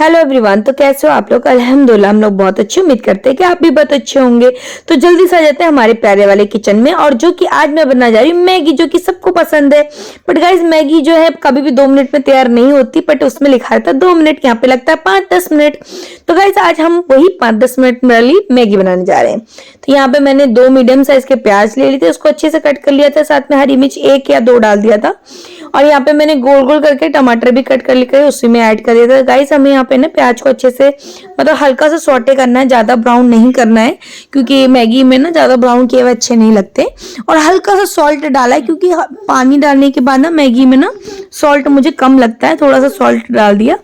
Hello everyone, तो कैसे हो आप लोग। अल्हम्दुलिल्लाह हम लोग बहुत अच्छे, उम्मीद करते हैं कि आप भी बहुत अच्छे होंगे। तो जल्दी से आ जाते हैं हमारे प्यारे वाले किचन में। और जो कि आज मैं बना जा रही हूँ मैगी, जो कि सबको पसंद है। बट गाइस मैगी जो है कभी भी 2 मिनट में तैयार नहीं होती, बट उसमें लिखा रहता है 2 मिनट, यहाँ पे लगता है 5-10 मिनट। तो गाइस आज हम वही 5-10 मिनट वाली मैगी बनाने जा रहे हैं। तो यहाँ पे मैंने 2 मीडियम साइज के प्याज ले लिए थे, उसको अच्छे से कट कर लिया था, साथ में हरी मिर्च 1 या 2 डाल दिया था। और यहाँ पे मैंने गोल गोल करके टमाटर भी कट कर लेकर उसी में ऐड कर दिया था। गाइस हमें यहाँ पे ना प्याज को अच्छे से मतलब हल्का सा सॉटे करना है, ज्यादा ब्राउन नहीं करना है, क्योंकि मैगी में ना ज्यादा ब्राउन किए हुए अच्छे नहीं लगते। और हल्का सा सॉल्ट डाला है, क्योंकि पानी डालने के बाद ना मैगी में ना सॉल्ट मुझे कम लगता है, थोड़ा सा सॉल्ट डाल दिया।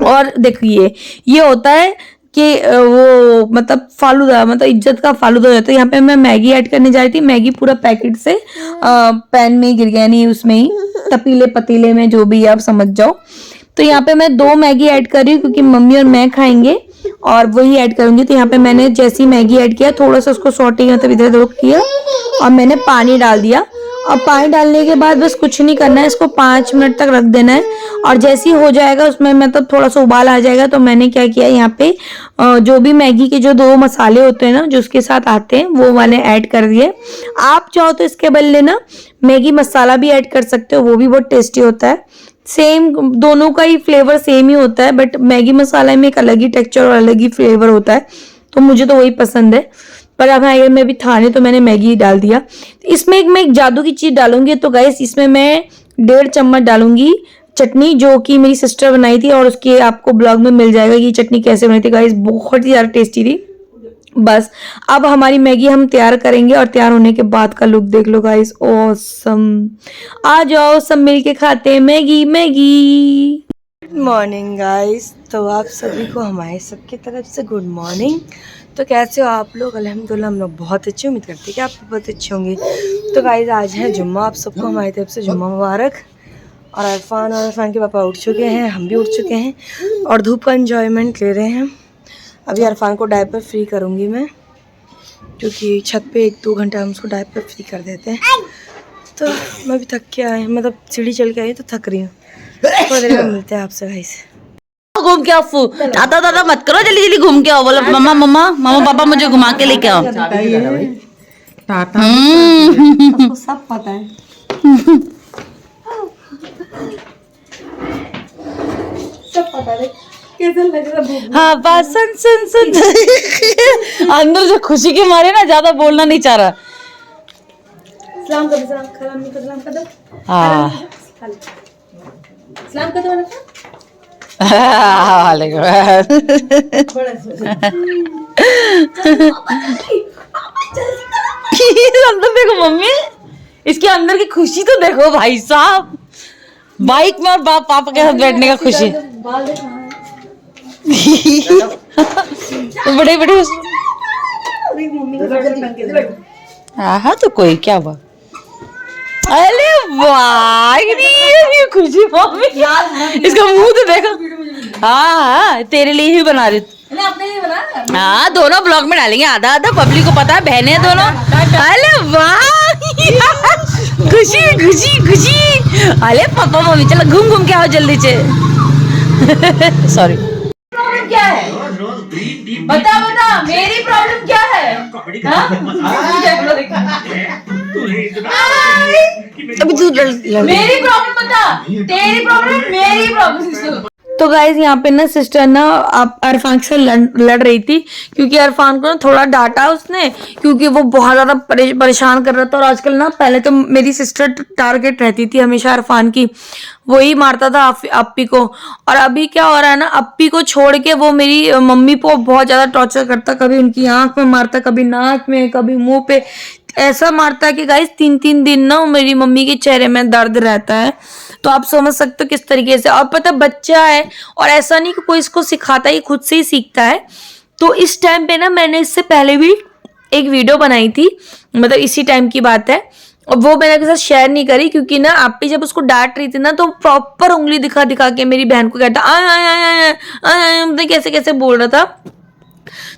और देखिए ये होता है कि वो मतलब फालूदा, मतलब इज्जत का फालूदा हो जाता है। यहाँ पे मैं मैगी ऐड करने जा रही थी, मैगी पूरा पैकेट से पैन में गिर गया, नहीं उसमें ही तपीले पतीले में, जो भी आप समझ जाओ। तो यहाँ पे मैं 2 मैगी ऐड कर रही हूँ, क्योंकि मम्मी और मैं खाएंगे और वही ऐड करूंगी। तो यहाँ पे मैंने जैसी मैगी ऐड किया, थोड़ा सा उसको सॉटे मतलब इधर उधर किया और मैंने पानी डाल दिया। और पानी डालने के बाद बस कुछ नहीं करना है, इसको 5 मिनट तक रख देना है। और जैसे ही हो जाएगा उसमें मतलब थोड़ा सा उबाल आ जाएगा, तो मैंने क्या किया यहाँ पे जो भी मैगी के जो 2 मसाले होते हैं ना जो उसके साथ आते हैं, वो मैंने ऐड कर दिए। आप चाहो तो इसके बदले ना मैगी मसाला भी ऐड कर सकते हो, वो भी बहुत टेस्टी होता है। सेम दोनों का ही फ्लेवर सेम ही होता है, बट मैगी मसाला में एक अलग ही टेक्सचर और अलग ही फ्लेवर होता है, तो मुझे तो वही पसंद है। पर अब अगर मैं भी था नहीं तो मैंने मैगी डाल दिया। इसमें मैं एक जादू की चीज डालूंगी। तो गाइस इसमें मैं 1.5 चम्मच डालूंगी चटनी, जो कि मेरी सिस्टर बनाई थी, और उसके आपको ब्लॉग में मिल जाएगा कि चटनी कैसे बनी थी। गाइस बहुत ही ज्यादा टेस्टी थी। बस अब हमारी मैगी हम तैयार करेंगे, और तैयार होने के बाद का लुक देख लो गाइस, ऑसम। आ जाओ सब मिलके खाते हैं Maggi Maggi. Good morning guys, तो आप सभी को हमारे सबकी तरफ से गुड मॉर्निंग। तो कैसे हो आप लोग। अल्हम्दुलिल्लाह हम लोग बहुत अच्छे, उम्मीद करते हैं कि आप बहुत अच्छे होंगे। तो गाइस आज है जुम्मा, आप सबको हमारी तरफ से जुम्मा मुबारक। और इरफान के पापा उठ चुके हैं, हम भी उठ चुके हैं और धूप का एंजॉयमेंट ले रहे हैं। अभी इरफान को डायपर फ्री करूँगी मैं, क्योंकि छत पे 1-2 घंटा हम उसको डायपर फ्री कर देते हैं। तो मैं भी थक के आई, मतलब सीढ़ी चल के आई तो थक रही हूँ। थोड़ी देर में मिलते हैं आपसे गाइस। घूम के आओ, दादा दादा मत करो, जल्दी जल्दी घूम के आओ। बोलो मम्मा मम्मा मम्मा पापा मुझे घुमा के लेके आओ। आपको सब पता है। सब पता है कैसा लग रहा। हाँ बात सुन सुन सुन। अंदर से खुशी के मारे ना ज्यादा बोलना नहीं चाह रहा। सलाम कर दो, सलाम खाला अम्मी को सलाम कर दो। हाँ सलाम कर दो। अंदर देखो मम्मी, इसके अंदर की खुशी तो देखो भाई साहब। बाइक में और पापा के साथ बैठने का खुशी। तो बड़े बड़े हाँ तो कोई क्या हुआ। अरे वाह ये खुशी मम्मी, इसका मुंह तो देखो। हाँ तेरे लिए ही बना रही। हाँ दोनों ब्लॉग में डालेंगे, आधा आधा पब्लिक को पता है, बहनें दोनों। अरे वाह खुशी खुशी खुशी। अरे पापा मम्मी चलो घूम घूम के आओ जल्दी से। सॉरी क्या है बता बता, मेरी प्रॉब्लम क्या है। अभी तू मेरी प्रॉब्लम बता, तेरी प्रॉब्लम मेरी प्रॉब्लम। तो गाइज यहाँ पे ना सिस्टर ना आप इरफान से लड़ रही थी, क्योंकि इरफान को ना थोड़ा डांटा उसने, क्योंकि वो बहुत ज्यादा परेशान कर रहा था। और आजकल ना, पहले तो मेरी सिस्टर टारगेट रहती थी हमेशा इरफान की, वही मारता था अप्पी को। और अभी क्या हो रहा है ना, अप्पी को छोड़ के वो मेरी मम्मी को बहुत ज्यादा टॉर्चर करता, कभी उनकी आंख में मारता, कभी नाक में, कभी मुंह पे, ऐसा मारता है कि गाइस 3-3 दिन ना मेरी मम्मी के चेहरे में दर्द रहता है। तो आप समझ सकते हो किस तरीके से। और पता बच्चा है, और ऐसा नहीं कि कोई इसको सिखाता है, खुद से ही सीखता है। तो इस टाइम पे ना मैंने इससे पहले भी एक वीडियो बनाई थी, मतलब इसी टाइम की बात है, और वो मैंने आपके साथ शेयर नहीं करी, क्योंकि ना आप भी जब उसको डांट रही थी ना, तो प्रॉपर उंगली दिखा दिखा के मेरी बहन को कहता कैसे कैसे बोल रहा था।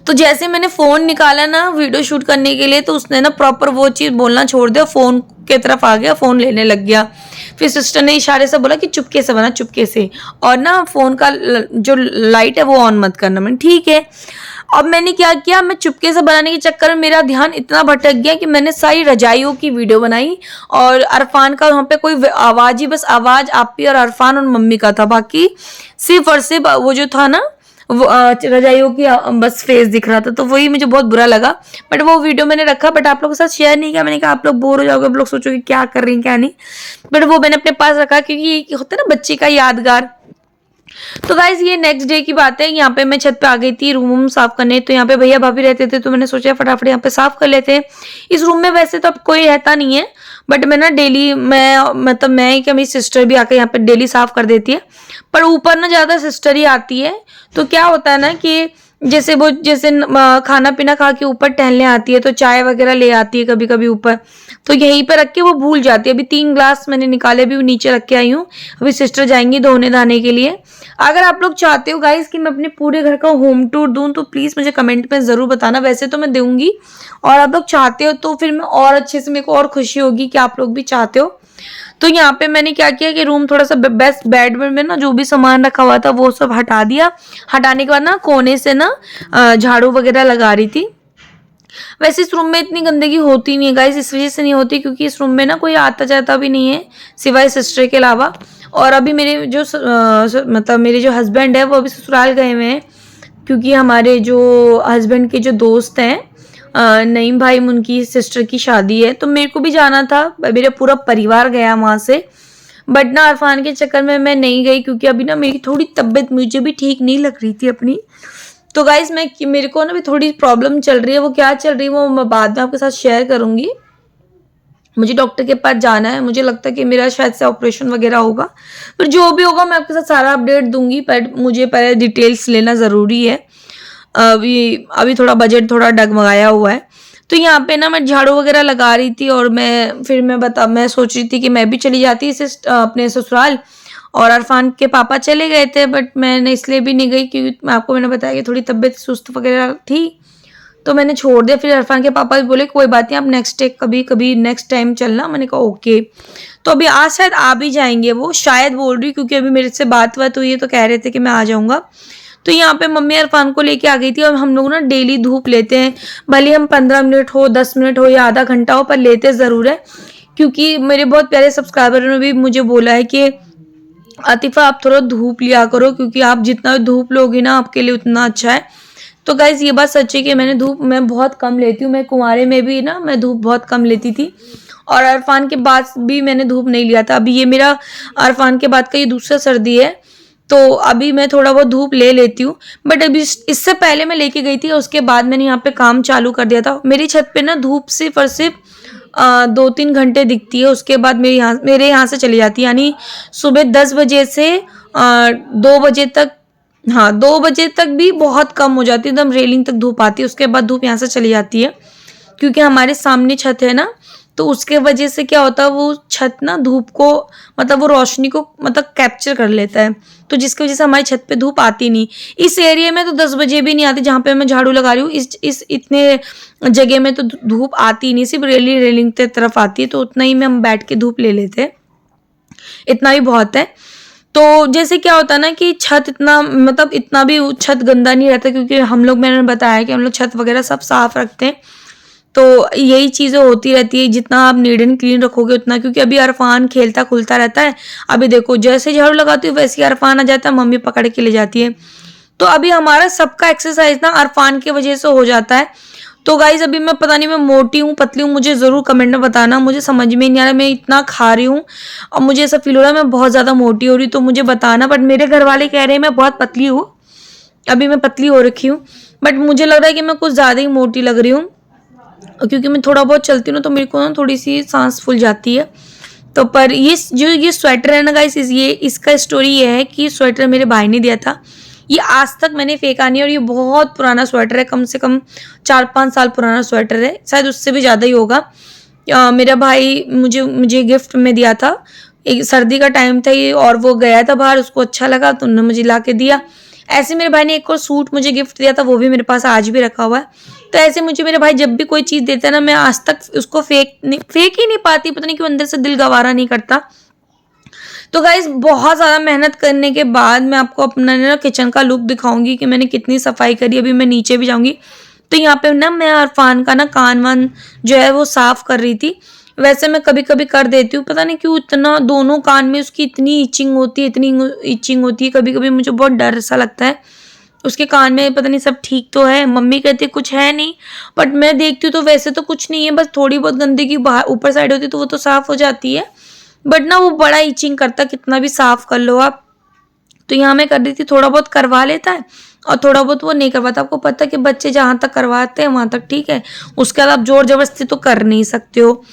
तो जैसे मैंने फ़ोन निकाला ना वीडियो शूट करने के लिए, तो उसने ना प्रॉपर वो चीज़ बोलना छोड़ दिया, फ़ोन के तरफ आ गया, फ़ोन लेने लग गया। फिर सिस्टर ने इशारे से बोला कि चुपके से बना, चुपके से, और ना फ़ोन का जो लाइट है वो ऑन मत करना। मैंने ठीक है। अब मैंने क्या किया, मैं चुपके से बनाने के चक्कर में मेरा ध्यान इतना भटक गया कि मैंने सारी रजाइयों की वीडियो बनाई, और अरफान का वहाँ पे कोई आवाज़ ही, बस आवाज़ आपी और अरफान और मम्मी का था, बाकी सिर्फ और सिर्फ वो जो था ना वो रजाइयों की बस फेस दिख रहा था। तो वही मुझे बहुत बुरा लगा, बट वो वीडियो मैंने रखा, बट आप लोगों के साथ शेयर नहीं किया। मैंने कहा आप लोग बोर हो जाओगे, आप लोग सोचोगे क्या कर रही हैं क्या नहीं, बट वो मैंने अपने पास रखा, क्योंकि ये होता है ना बच्चे का यादगार। तो गाइज ये नेक्स्ट डे की बात है। यहाँ पे मैं छत पे आ गई थी रूम साफ करने, तो यहाँ पे भैया भाभी रहते थे, तो मैंने सोचा फटाफट यहाँ पे साफ कर लेते हैं। इस रूम में वैसे तो अब कोई रहता नहीं है, बट मैं ना डेली मतलब मैं क्या, मेरी सिस्टर भी आकर यहाँ पे डेली साफ कर देती है, पर ऊपर ना ज़्यादा सिस्टर ही आती है। तो क्या होता है ना कि जैसे खाना पीना खा के ऊपर टहलने आती है, तो चाय वगैरह ले आती है कभी कभी ऊपर, तो यहीं पर रख के वो भूल जाती है। अभी 3 ग्लास मैंने निकाले, अभी नीचे रख के आई हूँ, अभी सिस्टर जाएंगी धोने धाने के लिए। अगर आप लोग चाहते हो गाइस कि मैं अपने पूरे घर का होम टूर दूं, तो प्लीज़ मुझे कमेंट में ज़रूर बताना। वैसे तो मैं दूंगी, और आप लोग चाहते हो तो फिर मैं और अच्छे से, मेरे को और खुशी होगी कि आप लोग भी चाहते हो। तो यहाँ पे मैंने क्या किया कि रूम थोड़ा सा बेस्ट, बेड में ना जो भी सामान रखा हुआ था वो सब हटा दिया। हटाने के बाद ना कोने से ना झाड़ू वगैरह लगा रही थी। वैसे इस रूम में इतनी गंदगी होती नहीं है गाइस, इस वजह से नहीं होती क्योंकि इस रूम में ना कोई आता जाता भी नहीं है सिवाय सिस्टर के अलावा। और अभी मेरे जो मतलब मेरे जो हस्बैंड है वो अभी ससुराल गए हुए हैं, क्योंकि हमारे जो हस्बैंड के जो दोस्त हैं नईम भाई, उनकी सिस्टर की शादी है, तो मेरे को भी जाना था, मेरा पूरा परिवार गया वहाँ से। बट ना अरफान के चक्कर में मैं नहीं गई, क्योंकि अभी ना मेरी थोड़ी तबीयत मुझे भी ठीक नहीं लग रही थी अपनी। तो गाइज मेरे को ना भी थोड़ी प्रॉब्लम चल रही है, वो क्या चल रही है वो मैं बाद में आपके साथ शेयर करूँगी। मुझे डॉक्टर के पास जाना है, मुझे लगता है कि मेरा शायद से ऑपरेशन वगैरह होगा, पर जो भी होगा मैं आपके साथ सारा अपडेट दूंगी, पर मुझे पहले डिटेल्स लेना ज़रूरी है। अभी थोड़ा बजट थोड़ा डगमगाया हुआ है। तो यहाँ पे ना मैं झाड़ू वगैरह लगा रही थी, और मैं सोच रही थी कि मैं भी चली जाती अपने ससुराल, और अरफान के पापा चले गए थे, बट मैंने इसलिए भी नहीं गई क्योंकि मैंने बताया कि थोड़ी तबीयत सुस्त वगैरह थी, तो मैंने छोड़ दिया। फिर अरफान के पापा भी बोले कोई बात नहीं, आप कभी नेक्स्ट टाइम चलना। मैंने कहा ओके। तो अभी आज शायद आ भी जाएंगे वो, शायद बोल रही, क्योंकि अभी मेरे से बात हुई है तो कह रहे थे कि मैं आ जाऊँगा। तो यहाँ पे मम्मी अरफान को लेके आ गई थी, और हम लोग ना डेली धूप लेते हैं, भले हम 15 मिनट हो, 10 मिनट हो या आधा घंटा हो, पर लेते ज़रूर है। क्योंकि मेरे बहुत प्यारे सब्सक्राइबर ने भी मुझे बोला है कि आतिफा आप थोड़ा धूप लिया करो, क्योंकि आप जितना धूप लोगे ना आपके लिए उतना अच्छा है। तो गाइज ये बात सच है कि मैं बहुत कम लेती हूँ। मैं कुंवारे में भी ना मैं धूप बहुत कम लेती थी, और अरफान के बाद भी मैंने धूप नहीं लिया था। अभी ये मेरा अरफान के बाद का ये दूसरा सर्दी है, तो अभी मैं थोड़ा बहुत धूप ले लेती हूँ। बट अभी इससे पहले मैं लेके गई थी, उसके बाद मैंने यहाँ पे काम चालू कर दिया था। मेरी छत पे ना धूप सिर्फ और सिर्फ 2-3 घंटे दिखती है, उसके बाद मेरे यहाँ से चली जाती है, यानी सुबह 10 बजे से 2 बजे तक। हाँ, 2 बजे तक भी बहुत कम हो जाती है, एकदम रेलिंग तक धूप आती है, उसके बाद धूप यहाँ से चली जाती है। क्योंकि हमारे सामने छत है ना, तो उसके वजह से क्या होता है, वो छत ना धूप को मतलब वो रोशनी को मतलब कैप्चर कर लेता है, तो जिसकी वजह से हमारी छत पे धूप आती नहीं। इस एरिया में तो 10 बजे भी नहीं आती जहाँ पे मैं झाड़ू लगा रही हूँ। इस इतने जगह में तो धूप आती नहीं, सिर्फ रेलिंग की तरफ आती है, तो उतना ही में हम बैठ के धूप ले लेते हैं, इतना ही बहुत है। तो जैसे क्या होता है ना कि छत इतना भी छत गंदा नहीं रहता, क्योंकि हम लोग, मैंने बताया कि हम लोग छत वगैरह सब साफ रखते हैं, तो यही चीज़ें होती रहती है। जितना आप नीट एंड क्लीन रखोगे उतना, क्योंकि अभी अरफान खेलता खुलता रहता है। अभी देखो जैसे झाड़ू लगाती हूँ वैसे ही अरफान आ जाता है, मम्मी पकड़ के ले जाती है। तो अभी हमारा सबका एक्सरसाइज ना अरफान की वजह से हो जाता है। तो गाइज अभी मैं पता नहीं मैं मोटी हूँ पतली हूँ, मुझे ज़रूर कमेंट में बताना। मुझे समझ में नहीं आ रहा, मैं इतना खा रही हूँ और मुझे ऐसा फील हो रहा है मैं बहुत ज़्यादा मोटी हो रही, तो मुझे बताना। बट मेरे घर वाले कह रहे हैं मैं बहुत पतली हूँ, अभी मैं पतली हो रखी हूँ, बट मुझे लग रहा है कि मैं कुछ ज़्यादा ही मोटी लग रही हूँ, क्योंकि मैं थोड़ा बहुत चलती हूँ ना, तो मेरे को ना थोड़ी सी सांस फूल जाती है। तो पर ये स्वेटर है ना गाइस, इसका स्टोरी ये है कि स्वेटर मेरे भाई ने दिया था। ये आज तक मैंने फेंका नहीं, और ये बहुत पुराना स्वेटर है, कम से कम 4-5 साल पुराना स्वेटर है, शायद उससे भी ज़्यादा ही होगा। मेरा भाई मुझे गिफ्ट में दिया था, एक सर्दी का टाइम था ये, और वो गया था बाहर, उसको अच्छा लगा तो उन्होंने मुझे ला के दिया। ऐसे मेरे भाई ने एक और सूट मुझे गिफ्ट दिया था, वो भी मेरे पास आज भी रखा हुआ है। तो ऐसे मुझे मेरे भाई जब भी कोई चीज़ देता है ना, मैं आज तक उसको फेंक ही नहीं पाती, पता नहीं क्यों अंदर से दिल गवारा नहीं करता। तो गाइज बहुत ज़्यादा मेहनत करने के बाद मैं आपको अपना ना किचन का लुक दिखाऊंगी कि मैंने कितनी सफाई करी। अभी मैं नीचे भी जाऊंगी। तो यहाँ पे ना मैं अरफान का ना कान वान जो है वो साफ कर रही थी। वैसे मैं कभी कभी कर देती हूँ, पता नहीं क्यों इतना दोनों कान में उसकी इतनी इचिंग होती है, इतनी इचिंग होती है, कभी कभी मुझे बहुत डर सा लगता है उसके कान में। पता नहीं सब ठीक तो है, मम्मी कहती कुछ है नहीं, बट मैं देखती हूँ तो वैसे तो कुछ नहीं है, बस थोड़ी बहुत गंदगी बाहर ऊपर साइड होती है तो वो तो साफ हो जाती है, बट ना वो बड़ा इचिंग करता, कितना भी साफ कर लो आप। तो यहाँ मैं कर रही थी, थोड़ा बहुत करवा लेता है और थोड़ा बहुत वो नहीं करवाता। आपको पता है कि बच्चे जहाँ तक करवाते हैं वहाँ तक ठीक है, उसके बाद आप जोर जबरदस्ती तो कर नहीं सकते हो।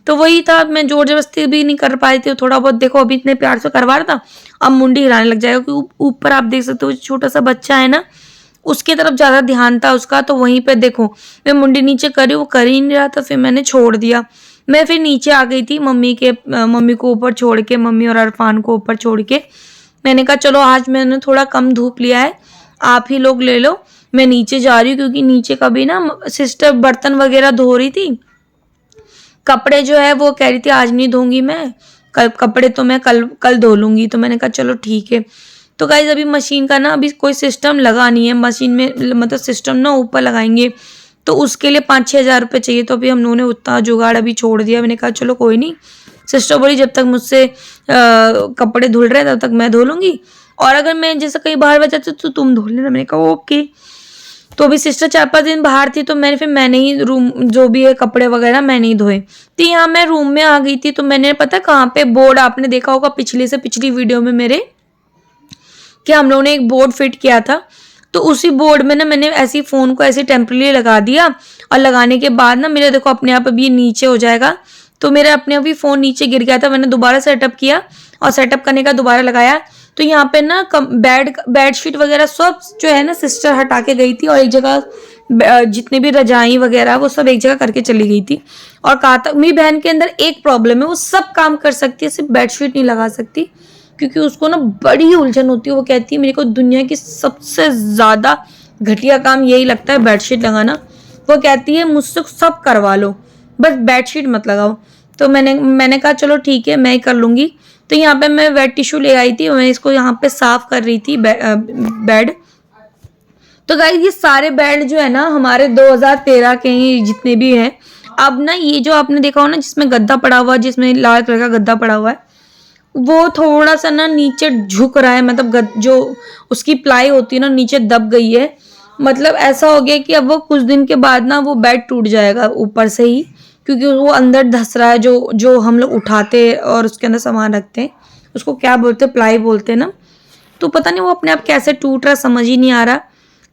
तो वही था, मैं जोर जबरदस्ती भी नहीं कर पाई थी। थोड़ा बहुत देखो अभी इतने प्यार से करवा रहा था, अब मुंडी हिलाने लग जाएगा, क्योंकि ऊपर आप देख सकते हो छोटा सा बच्चा है ना, उसकी तरफ ज़्यादा ध्यान था उसका। तो वहीं पे देखो मैं मुंडी नीचे करी, वो कर ही नहीं रहा था, फिर मैंने छोड़ दिया। मैं फिर नीचे आ गई थी मम्मी को ऊपर छोड़ के, मम्मी और अरफान को ऊपर छोड़ के। मैंने कहा चलो आज मैंने थोड़ा कम धूप लिया है, आप ही लोग ले लो, मैं नीचे जा रही हूँ। क्योंकि नीचे कभी ना सिस्टर बर्तन वगैरह धो रही थी, कपड़े जो है वो कह रही थी आज नहीं धोऊंगी मैं, कपड़े तो मैं कल धो लूँगी। तो मैंने कहा चलो ठीक है। तो गाइज अभी मशीन का ना अभी कोई सिस्टम लगा नहीं है, मशीन में मतलब सिस्टम ना ऊपर लगाएंगे तो उसके लिए 5-6 हज़ार रुपये चाहिए। तो अभी हम लोगों ने उतना जुगाड़ अभी छोड़ दिया। मैंने कहा चलो कोई नहीं, सिस्टर बोली जब तक मुझसे कपड़े धुल रहे तब तक मैं धो लूँगी, और अगर मैं जैसे कहीं बाहर बचा तो तुम धो लेना। मैंने कहा ओके। तो अभी सिस्टर 4-5 दिन बाहर थी, तो मैंने ही रूम जो भी है कपड़े वगैरह मैंने ही धोए। तो यहाँ मैं रूम में आ गई थी, तो मैंने पता कहाँ पे बोर्ड, आपने देखा होगा पिछली से पिछली वीडियो में मेरे, कि हम लोगों ने एक बोर्ड फिट किया था। तो उसी बोर्ड में ना मैंने ऐसी फ़ोन को ऐसे टेम्परेरी लगा दिया, और लगाने के बाद ना मेरा देखो अपने आप अभी ये नीचे हो जाएगा। तो मेरा अपने आप ही फ़ोन नीचे गिर गया था, मैंने दोबारा सेटअप किया, और सेटअप करने का दोबारा लगाया। तो यहाँ पे ना बेडशीट वगैरह सब जो है ना सिस्टर हटा के गई थी, और एक जगह जितने भी रजाई वगैरह वो सब एक जगह करके चली गई थी। और कहा था मेरी बहन के अंदर एक प्रॉब्लम है, वो सब काम कर सकती है, सिर्फ बेडशीट नहीं लगा सकती, क्योंकि उसको ना बड़ी उलझन होती है। वो कहती है मेरे को दुनिया की सबसे ज़्यादा घटिया काम यही लगता है बेडशीट लगाना। वो कहती है मुझसे सब करवा लो, बस बेडशीट मत लगाओ। तो मैंने कहा चलो ठीक है मैं ही कर लूँगी। तो यहाँ पे मैं वेट टिश्यू ले आई थी, मैं इसको यहाँ पे साफ कर रही थी बेड। तो गाइस ये सारे बेड जो है ना हमारे 2013 के ही जितने भी हैं। अब ना ये जो आपने देखा हो ना जिसमें गद्दा पड़ा हुआ है, जिसमें लाल कलर का गद्दा पड़ा हुआ है, वो थोड़ा सा ना नीचे झुक रहा है, मतलब जो उसकी प्लाई होती है ना नीचे दब गई है। मतलब ऐसा हो गया कि अब वो कुछ दिन के बाद ना वो बेड टूट जाएगा ऊपर से ही, क्योंकि वो अंदर धस रहा है। जो हम लोग उठाते और उसके अंदर सामान रखते हैं, उसको क्या बोलते हैं, प्लाई बोलते हैं ना। तो पता नहीं वो अपने आप कैसे टूट रहा, समझ ही नहीं आ रहा।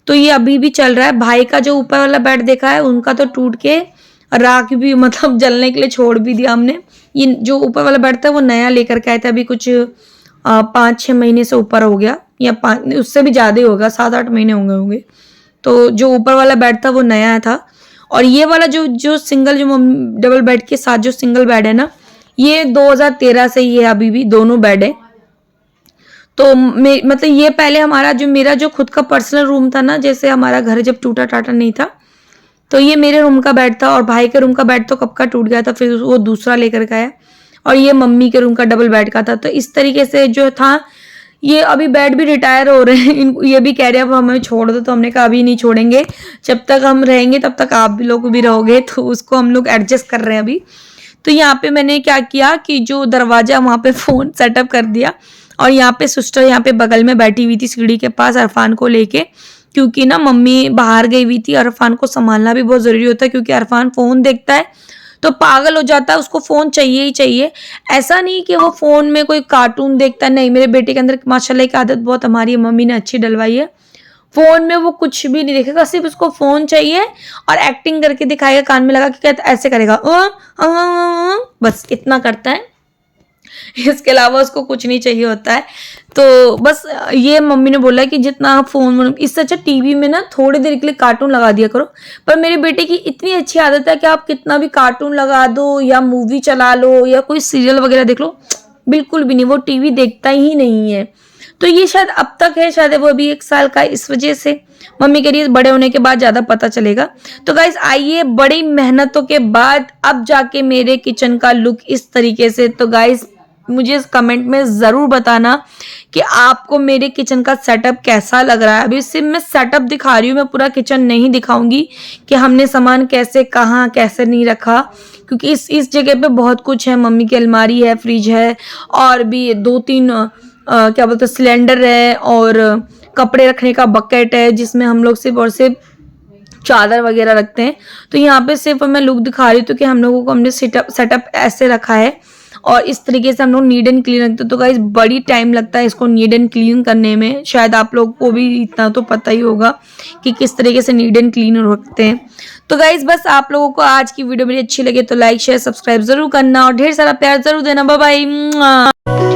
तो ये अभी भी चल रहा है। भाई का जो ऊपर वाला बेड देखा है उनका तो टूट के राख भी मतलब जलने के लिए छोड़ भी दिया हमने। ये जो ऊपर वाला बेड था वो नया लेकर के आए थे, अभी कुछ 5-6 महीने से ऊपर हो गया, या उससे भी ज़्यादा ही होगा, 7-8 महीने होंगे। तो जो ऊपर वाला बेड था वो नया था, और ये वाला जो सिंगल जो डबल बेड के साथ जो सिंगल बेड है ना, ये 2013 से ही है, अभी भी दोनों बेड है। तो मतलब ये पहले मेरा जो खुद का पर्सनल रूम था ना, जैसे हमारा घर जब टूटा टाटा नहीं था, तो ये मेरे रूम का बेड था, और भाई के रूम का बेड तो कब का टूट गया था, फिर वो दूसरा लेकर के आया, और ये मम्मी के रूम का डबल बेड का था। तो इस तरीके से जो था, ये अभी बेड भी रिटायर हो रहे हैं, ये भी कह रहे हैं अब हमें छोड़ दो। तो हमने कहा अभी नहीं छोड़ेंगे, जब तक हम रहेंगे तब तक आप भी लोग भी रहोगे, तो उसको हम लोग एडजस्ट कर रहे हैं अभी। तो यहाँ पे मैंने क्या किया कि जो दरवाजा वहाँ पे फ़ोन सेटअप कर दिया, और यहाँ पे सिस्टर यहाँ पे बगल में बैठी हुई थी सीढ़ी के पास अरफान को लेके, क्योंकि ना मम्मी बाहर गई हुई थी। अरफान को संभालना भी बहुत ज़रूरी होता है, क्योंकि अरफान फ़ोन देखता है तो पागल हो जाता है, उसको फ़ोन चाहिए ही चाहिए। ऐसा नहीं कि वो फ़ोन में कोई कार्टून देखता है, नहीं, मेरे बेटे के अंदर माशाल्लाह की आदत बहुत हमारी मम्मी ने अच्छी डलवाई है। फ़ोन में वो कुछ भी नहीं देखेगा, सिर्फ उसको फ़ोन चाहिए, और एक्टिंग करके दिखाएगा, कान में लगा के कहता ऐसे करेगा, बस इतना करता है, इसके अलावा उसको कुछ नहीं चाहिए होता है। तो बस ये मम्मी ने बोला कि जितना फ़ोन, इससे अच्छा टीवी में ना थोड़ी देर के लिए कार्टून लगा दिया करो। पर मेरे बेटे की इतनी अच्छी आदत है कि आप कितना भी कार्टून लगा दो या मूवी चला लो या कोई सीरियल वगैरह देख लो, बिल्कुल भी नहीं, वो टीवी देखता ही नहीं है। तो ये शायद अब तक है, शायद वो अभी 1 साल का, इस वजह से मम्मी कह रही है बड़े होने के बाद ज़्यादा पता चलेगा। तो गाइस आइए, बड़ी मेहनतों के बाद अब जाके मेरे किचन का लुक इस तरीके से। तो गाइस मुझे कमेंट में ज़रूर बताना कि आपको मेरे किचन का सेटअप कैसा लग रहा है। अभी सिर्फ मैं सेटअप दिखा रही हूँ, मैं पूरा किचन नहीं दिखाऊंगी कि हमने सामान कैसे कहाँ कैसे नहीं रखा, क्योंकि इस जगह पे बहुत कुछ है। मम्मी की अलमारी है, फ्रिज है, और भी 2-3 क्या बोलते हैं सिलेंडर है, और कपड़े रखने का बकेट है जिसमें हम लोग सिर्फ और सिर्फ चादर वगैरह रखते हैं। तो यहाँ पे सिर्फ मैं लुक दिखा रही हूँ कि हम लोगों को हमने सेटअप ऐसे रखा है, और इस तरीके से हम लोग नीट एंड क्लीन रखते हैं। तो गाइस बड़ी टाइम लगता है इसको नीट एंड क्लीन करने में, शायद आप लोगों को भी इतना तो पता ही होगा कि किस तरीके से नीट एंड क्लीन रखते हैं। तो गाइस बस आप लोगों को आज की वीडियो मेरी अच्छी लगे तो लाइक शेयर सब्सक्राइब जरूर करना, और ढेर सारा प्यार जरूर देना। Bye bye.